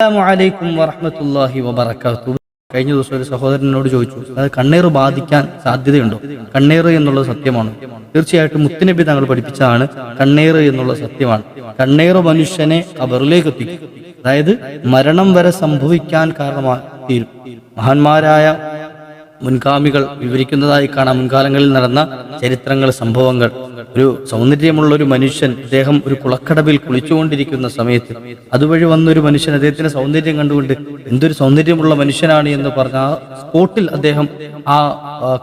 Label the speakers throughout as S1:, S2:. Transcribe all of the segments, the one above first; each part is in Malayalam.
S1: അസ്സലാമു അലൈക്കും വറഹ്മത്തുള്ളാഹി വബറകാതുഹു. കഴിഞ്ഞ ദിവസം ഒരു സഹോദരനോട് ചോദിച്ചു, അത് കണ്ണീർ ബാധിക്കാൻ സാധ്യതയുണ്ടോ? കണ്ണീർ എന്നുള്ളത് സത്യമാണ്. തീർച്ചയായിട്ടും മുത്തുനബി തങ്ങൾ പഠിപ്പിച്ചതാണ് കണ്ണീർ എന്നുള്ളത് സത്യമാണ്. കണ്ണീർ മനുഷ്യനെ ഖബറിലേക്ക് എത്തിക്കും. അതായത് മരണം വരെ സംഭവിക്കാൻ കാരണമായി തീരും. മഹാന്മാരായ മുൻഗാമികൾ വിവരിക്കുന്നതായി കാണാം. മുൻകാലങ്ങളിൽ നടന്ന ചരിത്രങ്ങൾ, സംഭവങ്ങൾ. ഒരു സൗന്ദര്യമുള്ള ഒരു മനുഷ്യൻ, അദ്ദേഹം ഒരു കുളക്കടവിൽ കുളിച്ചുകൊണ്ടിരിക്കുന്ന സമയത്ത് അതുവഴി വന്നൊരു മനുഷ്യൻ അദ്ദേഹത്തിന്റെ സൗന്ദര്യം കണ്ടുകൊണ്ട് എന്തൊരു സൗന്ദര്യമുള്ള മനുഷ്യനാണ് എന്ന് പറഞ്ഞ ആ സ്പോട്ടിൽ അദ്ദേഹം ആ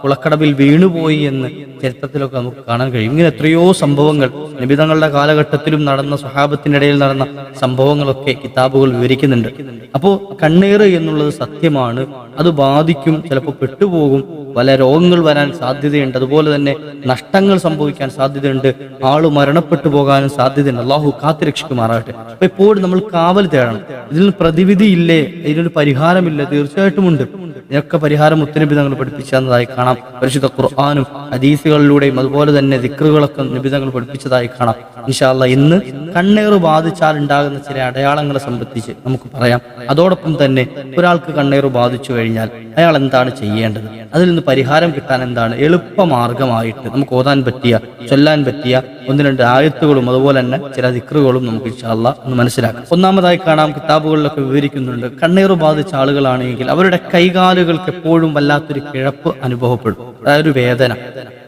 S1: കുളക്കടവിൽ വീണുപോയി എന്ന് ചരിത്രത്തിലൊക്കെ നമുക്ക് കാണാൻ കഴിയും. ഇങ്ങനെ എത്രയോ സംഭവങ്ങൾ നബിതങ്ങളുടെ കാലഘട്ടത്തിലും നടന്ന, സ്വഹാബത്തിനിടയിൽ നടന്ന സംഭവങ്ങളൊക്കെ കിതാബുകൾ വിവരിക്കുന്നുണ്ട്. അപ്പോൾ കണ്ണീർ എന്നുള്ളത് സത്യമാണ്. അത് ബാധിക്കും, ചിലപ്പോൾ പെട്ടുപോകും, പല രോഗങ്ങൾ വരാൻ സാധ്യതയുണ്ട്, അതുപോലെ തന്നെ നഷ്ടങ്ങൾ സംഭവിക്കാൻ സാധ്യതയുണ്ട്, ആള് മരണപ്പെട്ടു പോകാനും സാധ്യതയുണ്ട്. അള്ളാഹു കാത്തുരക്ഷിക്കുമാറാകട്ടെ. അപ്പൊ എപ്പോഴും നമ്മൾ കാവൽ തേടണം. ഇതിന് പ്രതിവിധി ഇല്ലേ? ഇതിനൊരു പരിഹാരമില്ല? തീർച്ചയായിട്ടും ഉണ്ട്. ഇതിനൊക്കെ പരിഹാരം മുത്തുനബി തങ്ങൾ പഠിപ്പിച്ചതായി കാണാം. പരിശുദ്ധ ഖുർആനും ഹദീസുകളിലൂടെയും അതുപോലെ തന്നെ ദിക്റുകളൊക്കെ നബി തങ്ങൾ പഠിപ്പിച്ചതായി കാണാം. ഇൻഷാ അല്ലാഹ് ഇന്ന് കണ്ണീർ ബാധിച്ചാൽ ഉണ്ടാകുന്ന ചില അടയാളങ്ങളെ സംബന്ധിച്ച് നമുക്ക് പറയാം. അതോടൊപ്പം തന്നെ ഒരാൾക്ക് കണ്ണീർ ബാധിച്ചു കഴിഞ്ഞാൽ അയാൾ എന്താണ് ചെയ്യേണ്ടത്, അതിൽ നിന്ന് പരിഹാരം കിട്ടാൻ എന്താണ് എളുപ്പമാർഗമായിട്ട് നമുക്ക് ഓതാൻ പറ്റിയ, ചൊല്ലാൻ പറ്റിയ ഒന്ന് രണ്ട് ആയത്തുകളും അതുപോലെ തന്നെ ചില ദിക്റുകളും നമുക്ക് ഇൻഷാ അല്ലാഹ് ഒന്ന് മനസ്സിലാക്കാം. ഒന്നാമതായി കാണാം, കിതാബുകളിലൊക്കെ വിവരിക്കുന്നുണ്ട്, കണ്ണീർ ബാധിച്ച ആളുകളാണെങ്കിൽ അവരുടെ കൈകാലുകൾക്ക് എപ്പോഴും വല്ലാത്തൊരു കിഴപ്പ് അനുഭവപ്പെടും. അതായത് ഒരു വേദന,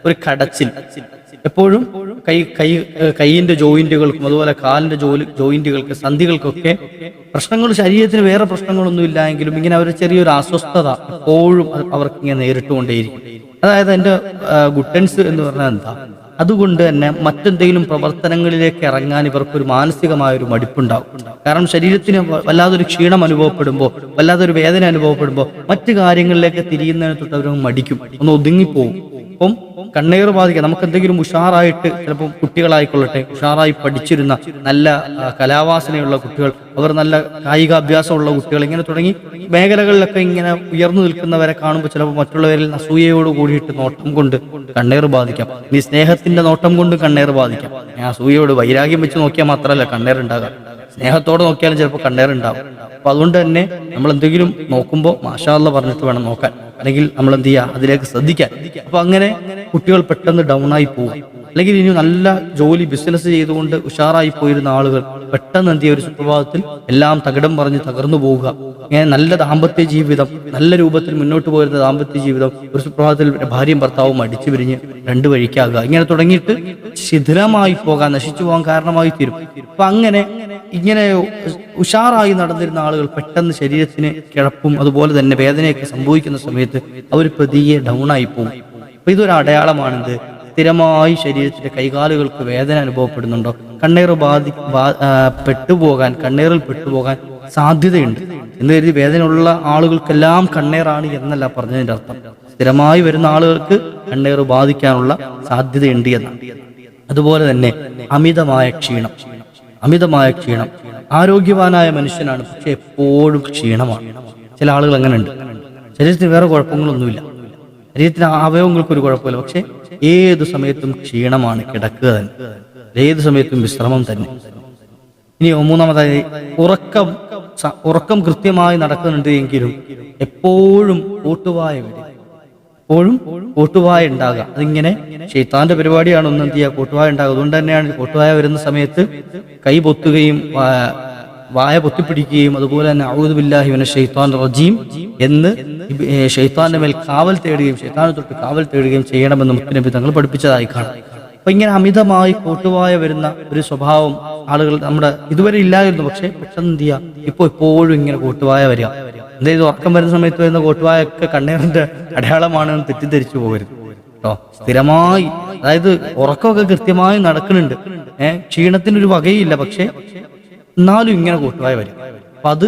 S1: ഒരു കടച്ചിൽ. എപ്പോഴും കൈയിന്റെ ജോയിന്റുകൾക്കും അതുപോലെ കാലിന്റെ ജോയിന്റുകൾക്ക്, സന്ധികൾക്കൊക്കെ പ്രശ്നങ്ങൾ, ശരീരത്തിന് വേറെ പ്രശ്നങ്ങളൊന്നും ഇല്ല എങ്കിലും ഇങ്ങനെ അവർ ചെറിയൊരു അസ്വസ്ഥത എപ്പോഴും അവർക്ക് ഇങ്ങനെ നേരിട്ടുകൊണ്ടേയിരിക്കും. അതായത് എൻ്റെ ഗുട്ടൻസ് എന്ന് പറഞ്ഞാൽ എന്താ? അതുകൊണ്ട് തന്നെ മറ്റെന്തെങ്കിലും പ്രവർത്തനങ്ങളിലേക്ക് ഇറങ്ങാൻ ഇവർക്കൊരു മാനസികമായൊരു മടിപ്പുണ്ടാവും. കാരണം ശരീരത്തിന് വല്ലാതൊരു ക്ഷീണം അനുഭവപ്പെടുമ്പോൾ, വല്ലാതൊരു വേദന അനുഭവപ്പെടുമ്പോൾ മറ്റു കാര്യങ്ങളിലേക്ക് തിരിയുന്നതിന് തൊട്ട് അവർ മടിക്കും, ഒന്ന് ഒതുങ്ങിപ്പോവും. അപ്പം കണ്ണീർ ബാധിക്കുക. നമുക്ക് എന്തെങ്കിലും ഉഷാറായിട്ട്, ചിലപ്പോൾ കുട്ടികളായിക്കൊള്ളട്ടെ, ഉഷാറായി പഠിച്ചിരുന്ന നല്ല കലാവാസനയുള്ള കുട്ടികൾ, അവർ നല്ല കായികാഭ്യാസമുള്ള കുട്ടികൾ, ഇങ്ങനെ തുടങ്ങി മേഖലകളിലൊക്കെ ഇങ്ങനെ ഉയർന്നു നിൽക്കുന്നവരെ കാണുമ്പോൾ ചിലപ്പോൾ മറ്റുള്ളവരിൽ അസൂയയോട് കൂടിയിട്ട് നോട്ടം കൊണ്ട് കണ്ണീർ ബാധിക്കാം. ഈ സ്നേഹത്തിന്റെ നോട്ടം കൊണ്ട് കണ്ണീർ ബാധിക്കാം. അസൂയയോട് വൈരാഗ്യം വെച്ച് നോക്കിയാൽ മാത്രമല്ല കണ്ണീർ ഉണ്ടാകാം, സ്നേഹത്തോടെ നോക്കിയാലും ചിലപ്പോൾ കണ്ണീർ ഉണ്ടാവും. അപ്പൊ അതുകൊണ്ട് തന്നെ നമ്മൾ എന്തെങ്കിലും നോക്കുമ്പോൾ മാഷാ അല്ലാഹ് പറഞ്ഞിട്ട് വേണം നോക്കാൻ, അല്ലെങ്കിൽ നമ്മൾ എന്ത് ചെയ്യുക, അതിലേക്ക് ശ്രദ്ധിക്കാൻ. അപ്പൊ അങ്ങനെ കുട്ടികൾ പെട്ടെന്ന് ഡൗൺ ആയി പോകും. അല്ലെങ്കിൽ ഇനി നല്ല ജോലി, ബിസിനസ് ചെയ്തുകൊണ്ട് ഉഷാറായി പോയിരുന്ന ആളുകൾ പെട്ടെന്ന് എന്ത് ചെയ്യുക, ഒരു സുപ്രഭാതത്തിൽ എല്ലാം തകിടം പറഞ്ഞ് തകർന്നു പോവുക. ഇങ്ങനെ നല്ല ദാമ്പത്യ ജീവിതം, നല്ല രൂപത്തിൽ മുന്നോട്ട് പോയിരുന്ന ദാമ്പത്യ ജീവിതം ഒരു സുപ്രഭാതത്തിൽ ഭാര്യയും ഭർത്താവും അടിച്ചു പിരിഞ്ഞ് രണ്ടു വഴിക്കാകുക. ഇങ്ങനെ തുടങ്ങിയിട്ട് ശിഥിലമായി പോകാൻ, നശിച്ചു പോകാൻ കാരണമായി തീരും. അപ്പൊ അങ്ങനെ ഇങ്ങനെ ഉഷാറായി നടന്നിരുന്ന ആളുകൾ പെട്ടെന്ന് ശരീരത്തിന് കിഴപ്പും അതുപോലെ തന്നെ വേദനയൊക്കെ സംഭവിക്കുന്ന സമയത്ത് അവർ പതിയെ ഡൗൺ ആയി പോകും. അപ്പൊ ഇതൊരു അടയാളമാണിത്. സ്ഥിരമായി ശരീരത്തിന്റെ കൈകാലുകൾക്ക് വേദന അനുഭവപ്പെടുന്നുണ്ടോ? കണ്ണീർ പെട്ടുപോകാൻ, കണ്ണീറിൽ പെട്ടുപോകാൻ സാധ്യതയുണ്ട് എന്ന് കരുതി വേദനയുള്ള ആളുകൾക്കെല്ലാം കണ്ണീറാണ് എന്നല്ല പറഞ്ഞതിന്റെ അർത്ഥം. സ്ഥിരമായി വരുന്ന ആളുകൾക്ക് കണ്ണീർ ബാധിക്കാനുള്ള സാധ്യതയുണ്ട് എന്നാണ്. അതുപോലെ തന്നെ അമിതമായ ക്ഷീണം. ആരോഗ്യവാനായ മനുഷ്യനാണ്, പക്ഷെ എപ്പോഴും ക്ഷീണമാണ്. ചില ആളുകൾ അങ്ങനെ ഉണ്ട്. ശരീരത്തിന് വേറെ കുഴപ്പങ്ങളൊന്നുമില്ല, ശരീരത്തിന് അവയവങ്ങൾക്ക് ഒരു കുഴപ്പമില്ല, പക്ഷെ ഏതു സമയത്തും ക്ഷീണമാണ്, കിടക്കുക തന്നെ, ഏതു സമയത്തും വിശ്രമം തന്നെ. ഇനി മൂന്നാമതായി ഉറക്കം കൃത്യമായി നടക്കുന്നുണ്ട് എങ്കിലും എപ്പോഴും കൂട്ടുവായ ഉണ്ടാകുക. അതിങ്ങനെ ശൈത്താന്റെ പരിപാടിയാണ്. ഒന്നും എന്ത് ചെയ്യുക, കൂട്ടുവായ ഉണ്ടാകുക. അതുകൊണ്ട് തന്നെയാണ് കൂട്ടുവായ വരുന്ന സമയത്ത് കൈ പൊത്തുകയും വായ പൊത്തിപ്പിടിക്കുകയും അതുപോലെ തന്നെ അഊദു ബില്ലാഹി മിനശ് ശൈത്വാനിർ റജീം എന്ന് ശൈത്താന്റെ മേൽ കാവൽ തേടുകയും ശൈത്താനെ തൊട്ട് കാവൽ തേടുകയും ചെയ്യണമെന്ന് മുത്തുനബി തങ്ങൾ പഠിപ്പിച്ചതായി കാണാം. അപ്പൊ ഇങ്ങനെ അമിതമായി കൂട്ടുവായ വരുന്ന ഒരു സ്വഭാവം ആളുകൾ നമ്മുടെ ഇതുവരെ ഇല്ലായിരുന്നു, പക്ഷെ പെട്ടെന്ന് എന്ത് ചെയ്യുക, എപ്പോഴും ഇങ്ങനെ കൂട്ടുവായ വരിക. എന്തായത് ഉറക്കം വരുന്ന സമയത്ത് വരുന്ന കൂട്ടുവായൊക്കെ കണ്ണീറിന്റെ അടയാളമാണെന്ന് തെറ്റിദ്ധരിച്ചു പോകരുത് കേട്ടോ. സ്ഥിരമായി, അതായത് ഉറക്കമൊക്കെ കൃത്യമായി നടക്കുന്നുണ്ട്, ക്ഷീണത്തിനൊരു വകയില്ല, പക്ഷെ എന്നാലും ഇങ്ങനെ കൂട്ടുവായ വരും. അപ്പൊ അത്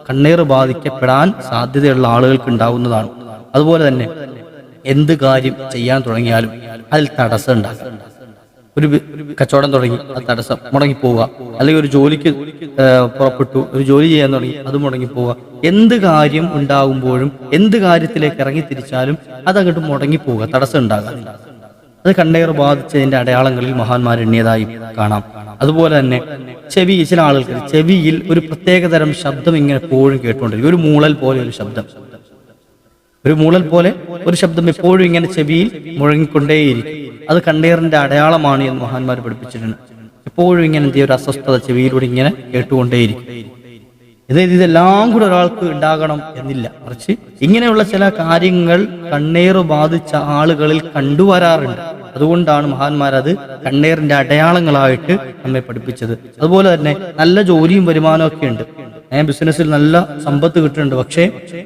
S1: കണ്ണീർ ബാധിക്കപ്പെടാൻ സാധ്യതയുള്ള ആളുകൾക്ക് ഉണ്ടാവുന്നതാണ്. അതുപോലെ തന്നെ എന്ത് കാര്യം ചെയ്യാൻ തുടങ്ങിയാലും അതിൽ തടസ്സം ഉണ്ടാകും. ഒരു കച്ചവടം തുടങ്ങി, അത് തടസ്സം, മുടങ്ങിപ്പോവുക. അല്ലെങ്കിൽ ഒരു ജോലിക്ക് പുറപ്പെട്ടു, ഒരു ജോലി ചെയ്യാൻ തുടങ്ങി, അത് മുടങ്ങിപ്പോവുക. എന്ത് കാര്യം ഉണ്ടാകുമ്പോഴും, എന്ത് കാര്യത്തിലേക്ക് ഇറങ്ങി തിരിച്ചാലും അതങ്ങോട്ട് മുടങ്ങിപ്പോവുക, തടസ്സം ഉണ്ടാകാം. അത് കണ്ണേർ ബാധിച്ചതിന്റെ അടയാളങ്ങളിൽ മഹാന്മാർ എണ്ണിയതായി കാണാം. അതുപോലെ തന്നെ ചെവി, ചില ആളുകൾക്ക് ചെവിയിൽ ഒരു പ്രത്യേകതരം ശബ്ദം ഇങ്ങനെ എപ്പോഴും കേട്ടുകൊണ്ടിരിക്കും. ഒരു മൂളൽ പോലെ ഒരു ശബ്ദം, ഒരു മൂളൽ പോലെ ഒരു ശബ്ദം എപ്പോഴും ഇങ്ങനെ ചെവിയിൽ മുഴങ്ങിക്കൊണ്ടേയിരിക്കും. അത് കണ്ണേറിന്റെ അടയാളമാണ് എന്ന് മഹാന്മാർ പഠിപ്പിച്ചിട്ടുണ്ട്. എപ്പോഴും ഇങ്ങനെ ഒരു അസ്വസ്ഥത ചെവിയിലൂടെ ഇങ്ങനെ കേട്ടുകൊണ്ടേയിരിക്കും. ഇതെല്ലാം കൂടെ ഒരാൾക്ക് ഉണ്ടാകണം എന്നില്ല, മറിച്ച് ഇങ്ങനെയുള്ള ചില കാര്യങ്ങൾ കണ്ണേറ് ബാധിച്ച ആളുകളിൽ കണ്ടുവരാറുണ്ട്. അതുകൊണ്ടാണ് മഹാന്മാരത് കണ്ണേറിന്റെ അടയാളങ്ങളായിട്ട് നമ്മെ പഠിപ്പിച്ചത്. അതുപോലെ തന്നെ നല്ല ജോലിയും വരുമാനവും ഒക്കെ ഉണ്ട്, ബിസിനസ്സിൽ നല്ല സമ്പത്ത് കിട്ടുന്നുണ്ട്, പക്ഷേ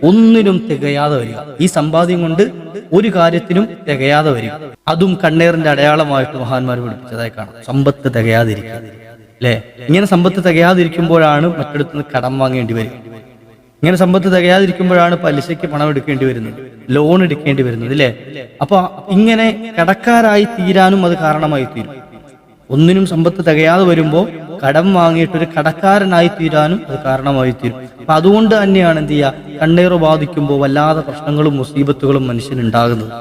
S1: ഒന്നിനും തികയാതെ വരിക, ഈ സമ്പാദ്യം കൊണ്ട് ഒരു കാര്യത്തിനും തികയാതെ വരിക, അതും കണ്ണേറിന്റെ അടയാളമായിട്ട് മഹാന്മാർ പഠിപ്പിച്ചതായി കാണാം. സമ്പത്ത് തികയാതിരിക്കുക അല്ലെ, ഇങ്ങനെ സമ്പത്ത് തികയാതിരിക്കുമ്പോഴാണ് മറ്റിടത്തു നിന്ന് കടം വാങ്ങേണ്ടി വരിക. ഇങ്ങനെ സമ്പത്ത് തികയാതിരിക്കുമ്പോഴാണ് പലിശയ്ക്ക് പണം എടുക്കേണ്ടി വരുന്നത്, ലോൺ എടുക്കേണ്ടി വരുന്നത് അല്ലെ. അപ്പൊ ഇങ്ങനെ കടക്കാരായി തീരാനും അത് കാരണമായി തീരും. ഒന്നിനും സമ്പത്ത് തികയാതെ വരുമ്പോൾ കടം വാങ്ങിയിട്ടൊരു കടക്കാരനായി തീരാനും അത് കാരണമായി തീരും. അപ്പൊ അതുകൊണ്ട് തന്നെയാണ് എന്ത് ചെയ്യുക, കണ്ണേറ് ബാധിക്കുമ്പോൾ വല്ലാതെ പ്രശ്നങ്ങളും മുസീബത്തുകളും മനുഷ്യനുണ്ടാകുന്നത്,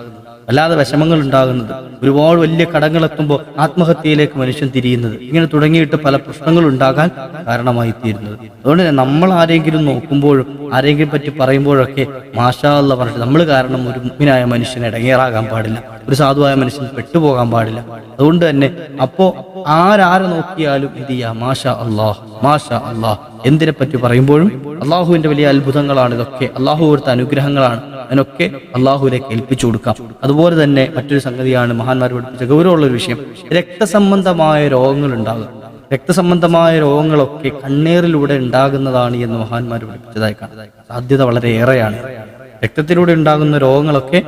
S1: വല്ലാതെ വിഷമങ്ങൾ ഉണ്ടാകുന്നത്, ഒരുപാട് വലിയ കടങ്ങൾ എത്തുമ്പോൾ ആത്മഹത്യയിലേക്ക് മനുഷ്യൻ തിരിയുന്നത്, ഇങ്ങനെ തുടങ്ങിയിട്ട് പല പ്രശ്നങ്ങളും ഉണ്ടാകാൻ കാരണമായി തീരുന്നത്. അതുകൊണ്ട് തന്നെ നമ്മൾ ആരെങ്കിലും നോക്കുമ്പോഴും ആരെങ്കിലും പറ്റി പറയുമ്പോഴൊക്കെ മാഷാ അല്ലാഹ് പറഞ്ഞിട്ട് നമ്മൾ കാരണം ഒരു മുഅ്മിനായ മനുഷ്യൻ ഇടങ്ങേറാകാൻ പാടില്ല, ഒരു സാധുവായ മനുഷ്യൻ പെട്ടുപോകാൻ പാടില്ല. അതുകൊണ്ട് തന്നെ അപ്പോ ആരാരെ നോക്കിയാലും എന്ത് ചെയ്യാ, മാഷാ അല്ലാഹ് മാഷാ അല്ലാഹ്. എന്തിനെ പറ്റി പറയുമ്പോഴും അള്ളാഹുവിന്റെ വലിയ അത്ഭുതങ്ങളാണ് ഇതൊക്കെ, അള്ളാഹു കൊടുത്ത അനുഗ്രഹങ്ങളാണ്, അതിനൊക്കെ അള്ളാഹുവിലേക്ക് ഏൽപ്പിച്ചു കൊടുക്കാം. അതുപോലെ തന്നെ മറ്റൊരു സംഗതിയാണ് മഹാന്മാർ പഠിപ്പിച്ച ഗൗരവമുള്ള ഒരു വിഷയം, രക്തസംബന്ധമായ രോഗങ്ങൾ ഉണ്ടാകുക. രക്തസംബന്ധമായ രോഗങ്ങളൊക്കെ കണ്ണേറിലൂടെ ഉണ്ടാകുന്നതാണ് എന്ന് മഹാന്മാർ പഠിപ്പിച്ചതായി കാണാം. സാധ്യത വളരെ ഏറെയാണ്. രക്തത്തിലൂടെ ഉണ്ടാകുന്ന രോഗങ്ങളൊക്കെ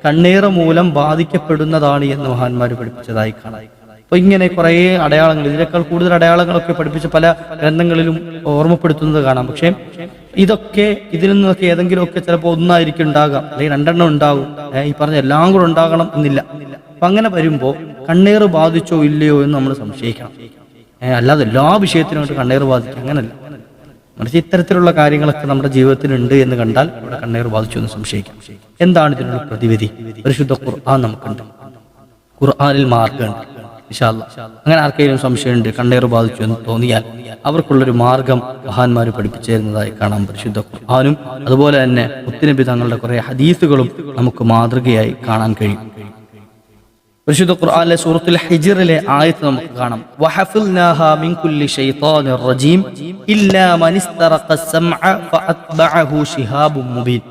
S1: കണ്ണേറ് മൂലം ബാധിക്കപ്പെടുന്നതാണ് എന്ന് മഹാന്മാർ പഠിപ്പിച്ചതായി കാണാം. അപ്പൊ ഇങ്ങനെ കുറെ അടയാളങ്ങൾ, ഇതിനേക്കാൾ കൂടുതൽ അടയാളങ്ങളൊക്കെ പഠിപ്പിച്ച പല ഗ്രന്ഥങ്ങളിലും ഓർമ്മപ്പെടുത്തുന്നത് കാണാം. പക്ഷെ ഇതൊക്കെ ഇതിൽ നിന്നൊക്കെ ഏതെങ്കിലുമൊക്കെ ചിലപ്പോൾ ഒന്നായിരിക്കും ഉണ്ടാകാം, അല്ലെങ്കിൽ രണ്ടെണ്ണം ഉണ്ടാകും, ഈ പറഞ്ഞ എല്ലാം കൂടെ ഉണ്ടാകണം എന്നില്ല. അപ്പൊ അങ്ങനെ വരുമ്പോ കണ്ണേറ് ബാധിച്ചോ ഇല്ലയോ എന്ന് നമ്മൾ സംശയിക്കണം. അല്ലാതെ എല്ലാ വിഷയത്തിനും കണ്ണേറ് ബാധിക്കും അങ്ങനല്ല, മറിച്ച് ഇത്തരത്തിലുള്ള കാര്യങ്ങളൊക്കെ നമ്മുടെ ജീവിതത്തിലുണ്ട് എന്ന് കണ്ടാൽ ഇവിടെ കണ്ണേറ് ബാധിച്ചു എന്ന് സംശയിക്കാം. എന്താണ് ഇതിനുള്ള പ്രതിവിധി? പരിശുദ്ധ ഖുർആൻ നമുക്കുണ്ട്, ഖുർആനിൽ മാർഗമുണ്ട്. ഇൻഷാ അല്ലാഹ് അങ്ങനെ ആർക്കെങ്കിലും സംശയമുണ്ട്, കണ്ണേറ് ബാധിച്ചു എന്ന് തോന്നിയാൽ അവർക്കുള്ളൊരു മാർഗം മഹാന്മാർ പഠിപ്പിച്ചു തരുന്നതായി കാണാം പരിശുദ്ധ ഖുർആനും. അതുപോലെ തന്നെ മുത്തുനബി തങ്ങളുടെ കുറെ ഹദീസുകളും നമുക്ക് മാതൃകയായി കാണാൻ കഴിയും. പരിശുദ്ധ ഖുർആനിലെ സൂറത്തുൽ ഹിജ്റിലെ ആയത്ത് നമുക്ക് കാണാം, വഹഫിൽനാഹാ മിൻ കുല്ലി ശൈത്താനിർ റജീം ഇല്ലാ മൻ ഇസ്തറഖ അസ്സമഅ ഫഅത്ബഅഹു ശിഹാബും മുബീൻ.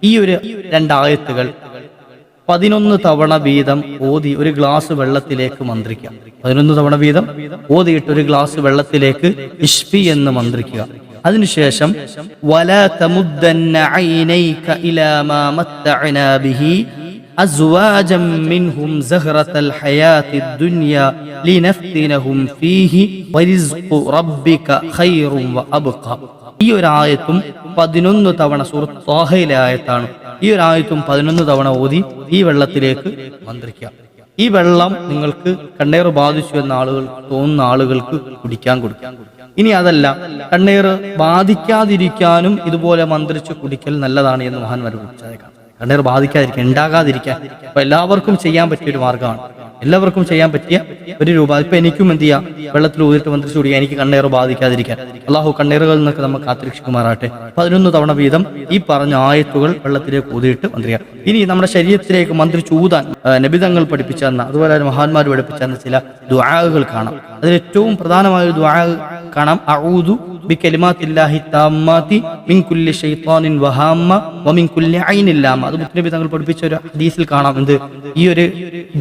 S1: ഈ ഒരു രണ്ടായത്തുകൾ 11 തവണ വീതം ഓതി ഒരു ഗ്ലാസ് വെള്ളത്തിലേക്ക് മന്ത്രിക്കുക. 11 തവണ വീതം ഓതിയിട്ട് ഒരു ഗ്ലാസ് വെള്ളത്തിലേക്ക് ഇഷ്ഫി എന്ന് മന്ത്രിക്കുക. അതിനുശേഷം വലാ തമുദ്ദന്ന ഐനൈക ഇലാ മാ മത്തഅനാ ബിഹി അസ്വാജം മിൻഹും സഹറത്തൽ ഹയാത്തിദ് ദുനിയ ലിനഫ്തിനഹും ഫീഹി വറിസ്ഖു റബ്ബിക ഖൈറും വഅബ്ഖ. ഈ ഒരു ആയത്തും 11 തവണ, സൂറത്ത് ത്വാഹയിലെ ആയത്താണ്, ഈ ഒരു ആയത്തും 11 തവണ ഓതി ഈ വെള്ളത്തിലേക്ക് മന്ത്രിക്കുക. ഈ വെള്ളം നിങ്ങൾക്ക് കണ്ണേറ് ബാധിച്ചു എന്ന തോന്നുന്ന ആളുകൾക്ക് കുടിക്കാൻ കൊടുക്കാം. ഇനി അതല്ല, കണ്ണേറ് ബാധിക്കാതിരിക്കാനും ഇതുപോലെ മന്ത്രിച്ച് കുടിക്കൽ നല്ലതാണ് എന്ന് മഹാന്മാർ പഠിപ്പിച്ചേക്കാം. കണ്ണേറ് ബാധിക്കാതിരിക്കാൻ, ഉണ്ടാകാതിരിക്കാൻ അപ്പൊ എല്ലാവർക്കും ചെയ്യാൻ പറ്റിയൊരു മാർഗമാണ്, എല്ലാവർക്കും ചെയ്യാൻ പറ്റിയ ഒരു രൂപ. ഇപ്പൊ എനിക്കും എന്ത് ചെയ്യാം, വെള്ളത്തിൽ ഊതിട്ട് മന്ത്രിച്ചു കുടിക്കുക, എനിക്ക് കണ്ണേറ് ബാധിക്കാതിരിക്കാൻ. അള്ളാഹു കണ്ണേറുകളിൽ നിന്നൊക്കെ നമ്മൾ കാത്തിരക്ഷിക്കുമാറാട്ടെ. 11 തവണ വീതം ഈ പറഞ്ഞ ആയത്തുകൾ വെള്ളത്തിലേക്ക് ഊതിയിട്ട് മന്ത്രിക്കുക. ഇനി നമ്മുടെ ശരീരത്തിലേക്ക് മന്ത്രിച്ച് ഊതാൻ നബിതങ്ങൾ പഠിപ്പിച്ചു തന്ന, അതുപോലെ മഹാന്മാർ പഠിപ്പിച്ചു തന്ന ചില ദുആകൾ കാണാം. അതിൽ ഏറ്റവും പ്രധാനമായ ഒരു ദുആ കാണാം, അഊദു ബികലിമാത്തില്ലാഹി താമ്മാതി മിൻ കുല്ലി ശൈത്താനിൻ വഹാമ്മ വമിൻ കുല്ലി ഐനിൻ ലാമ. അത് മുത്തുനബി തങ്ങൾ പഠിപ്പിച്ച ഒരു ഹദീസിൽ കാണാം. എന്ത്, ഈ ഒരു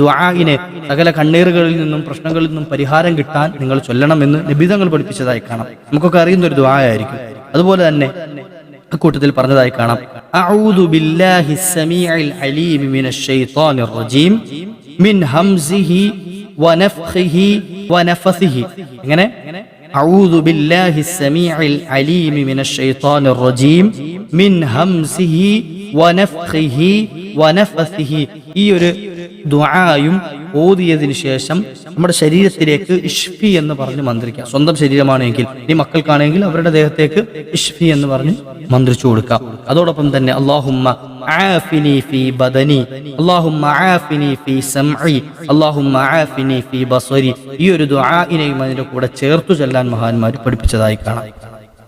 S1: ദുആഇനെ സകല കണ്ണീറുകളിൽ നിന്നും പ്രശ്നങ്ങളിൽ നിന്നും പരിഹാരം കിട്ടാൻ നിങ്ങൾ ചൊല്ലണമെന്ന് നബി തങ്ങൾ പഠിപ്പിച്ചതായി കാണാം. നമുക്കൊക്കെ അറിയുന്ന ഒരു ദുആയായിരിക്കും. അതുപോലെ തന്നെ കൂട്ടത്തിൽ പറഞ്ഞതായി കാണാം, അഊദു ബില്ലാഹി സമീഇൽ അലീം മിനശ് ശൈത്താനിർ റജീം മിൻ ഹംസിഹി വനഫ്ഖിഹി വനഫസിഹി. എങ്ങനെ? അഊദു ബില്ലാഹി സമീഇൽ അലീം മിനശ് ശൈത്താനിർ റജീം മിൻ ഹംസിഹി വനഫ്ഖിഹി വനഫസിഹി. ഈ ഒരു ദുആയും ഓതിയതിനു ശേഷം നമ്മുടെ ശരീരത്തിലേക്ക് ഇഷ്ഫി എന്ന് പറഞ്ഞ് മന്ത്രിക്കാം. സ്വന്തം ശരീരമാണെങ്കിൽ, ഇനി മക്കൾക്കാണെങ്കിൽ അവരുടെ ദേഹത്തേക്ക് ഇഷ്ഫി എന്ന് പറഞ്ഞ് മന്ത്രിച്ചു കൊടുക്കാം. അതോടൊപ്പം തന്നെ അല്ലാഹുമ്മ ആഫിനി ഫീ ബദനി, അല്ലാഹുമ്മ ആഫിനി ഫീ സമഇ, അല്ലാഹുമ്മ ആഫിനി ഫീ ബസരി, ഈ ഒരു ദുആഇനെയും അതിന്റെ കൂടെ ചേർത്തു ചൊല്ലാൻ മഹാന്മാർ പഠിപ്പിച്ചതായി കാണാം.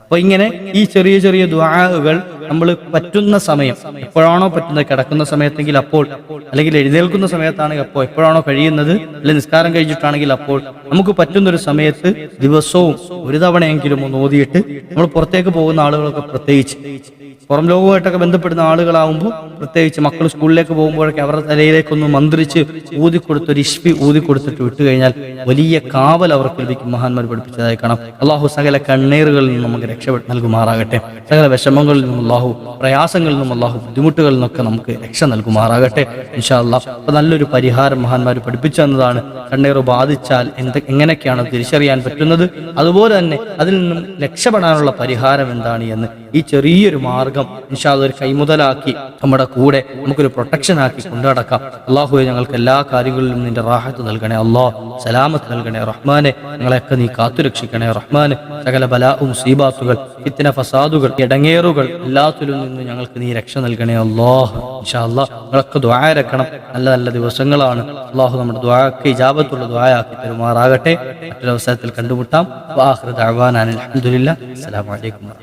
S1: അപ്പൊ ഇങ്ങനെ ഈ ചെറിയ ചെറിയ ദുആകൾ നമ്മൾ പറ്റുന്ന സമയം, എപ്പോഴാണോ പറ്റുന്നത്, കിടക്കുന്ന സമയത്തെങ്കിൽ അപ്പോൾ, അല്ലെങ്കിൽ എഴുന്നേൽക്കുന്ന സമയത്താണെങ്കിൽ അപ്പോൾ, എപ്പോഴാണോ കഴിയുന്നത്, അല്ലെങ്കിൽ നിസ്കാരം കഴിഞ്ഞിട്ടാണെങ്കിൽ അപ്പോൾ, നമുക്ക് പറ്റുന്നൊരു സമയത്ത് ദിവസവും ഒരു തവണയെങ്കിലും ഒന്ന് ഓതിയിട്ട്, നമ്മൾ പുറത്തേക്ക് പോകുന്ന ആളുകളൊക്കെ പ്രത്യേകിച്ച്, പുറം ലോകവുമായിട്ടൊക്കെ ബന്ധപ്പെടുന്ന ആളുകളാവുമ്പോൾ പ്രത്യേകിച്ച്, മക്കൾ സ്കൂളിലേക്ക് പോകുമ്പോഴൊക്കെ അവരുടെ തലയിലേക്കൊന്ന് മന്ത്രിച്ച് ഊതിക്കൊടുത്തൊരു ഇഷ്ഫി ഊതിക്കൊടുത്തിട്ട് വിട്ടു കഴിഞ്ഞാൽ വലിയ കാവൽ അവർക്ക് ലഭിക്കും. മഹാന്മാർ പഠിപ്പിച്ചതായി കാണാം. അള്ളാഹു സകല കണ്ണീറുകളിൽ നിന്നും നമുക്ക് രക്ഷ നൽകുമാറാകട്ടെ. സകല വിഷമങ്ങളിൽ നിന്നും അള്ളാഹു, പ്രയാസങ്ങളിൽ നിന്നും അള്ളാഹു, ബുദ്ധിമുട്ടുകളിൽ നിന്നൊക്കെ നമുക്ക് രക്ഷ നൽകുമാറാകട്ടെ ഇൻഷാ അല്ലാഹ്. അപ്പൊ നല്ലൊരു പരിഹാരം മഹാന്മാർ പഠിപ്പിച്ചു തന്നതാണ്. കണ്ണീർ ബാധിച്ചാൽ എങ്ങനെയൊക്കെയാണ് തിരിച്ചറിയാൻ പറ്റുന്നത്, അതുപോലെ തന്നെ അതിൽ നിന്നും രക്ഷപ്പെടാനുള്ള പരിഹാരം എന്താണ് എന്ന് ഈ ചെറിയൊരു മാർഗം ഇൻഷാ അല്ലാഹ് ഒരു കൈമുതലാക്കി നമ്മുടെ കൂടെ നമുക്കൊരു പ്രൊട്ടക്ഷൻ ആക്കി കൊണ്ടുനടക്കാം. അള്ളാഹുവെ, ഞങ്ങൾക്ക് എല്ലാ കാര്യങ്ങളിലും നിന്റെ റാഹത്ത് നൽകണേ അല്ലാഹ്, സലാമത്ത് നൽകണേ റഹ്മാനെ. ഞങ്ങളെയൊക്കെ നീ കാത്തുരക്ഷിക്കണേ റഹ്മാനെ. സകല ബലാഉം മുസീബാത്തുകൾ, ഫിത്ന, ഫസാദുകൾ, ഇടങ്ങേറുകൾ എല്ലാത്തിലും നിന്ന് ഞങ്ങൾക്ക് നീ രക്ഷ നൽകണേ അല്ലാഹ്. ഇൻഷാ അല്ലാഹ് ഞങ്ങളൊക്കെ ദുആ ഇറക്കണം. നല്ല നല്ല ദിവസങ്ങളാണ്. അള്ളാഹു നമ്മുടെ ദുആക്ക് ഇജാബത്തുള്ള ദുആയാക്കി തരുമാറാകട്ടെ. മറ്റൊരു അവസരത്തിൽ കണ്ടുമുട്ടാം. വആഖിറു ദഅവാനാ അൽഹംദുലില്ലാഹ്. അസ്സലാമു അലൈക്കും.